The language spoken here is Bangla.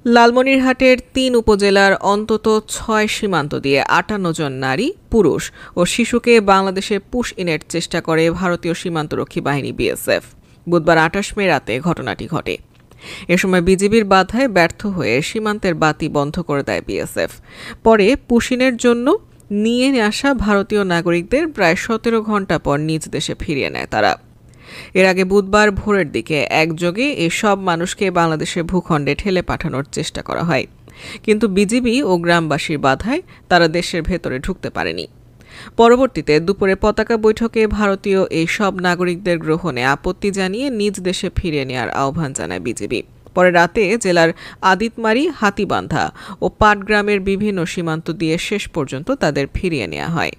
লালমনিরহাটের ৩ উপজেলার অন্তত ৬ সীমান্ত দিয়ে ৫৮ জন নারী, পুরুষ ও শিশুকে বাংলাদেশে পুশ ইনের চেষ্টা করে ভারতীয় সীমান্তরক্ষী বাহিনী বিএসএফ। বুধবার ২৮ মে রাতে ঘটনাটি ঘটে। এ সময় বিজিবির বাধায় ব্যর্থ হয়ে সীমান্তের বাতি বন্ধ করে দেয় বিএসএফ। পরে পুশিনের জন্য নিয়ে আসা ভারতীয় নাগরিকদের প্রায় ১৭ ঘণ্টা পর নিজ দেশে ফিরিয়ে নেয় তারা। এর আগে বুধবার ভোরের দিকে একযোগে এসব মানুষকে বাংলাদেশের ভূখণ্ডে ঠেলে পাঠানোর চেষ্টা করা হয়, কিন্তু বিজিবি ও গ্রামবাসীর বাধায় তারা দেশের ভেতরে ঢুকতে পারেনি। পরবর্তীতে দুপুরে পতাকা বৈঠকে ভারতীয় এই সব নাগরিকদের গ্রহণে আপত্তি জানিয়ে নিজ দেশে ফিরিয়ে নেওয়ার আহ্বান জানায় বিজিবি। পরে রাতে জেলার আদিতমারি, হাতিবান্ধা ও পাটগ্রামের বিভিন্ন সীমান্ত দিয়ে শেষ পর্যন্ত তাদের ফিরিয়ে নেওয়া হয়।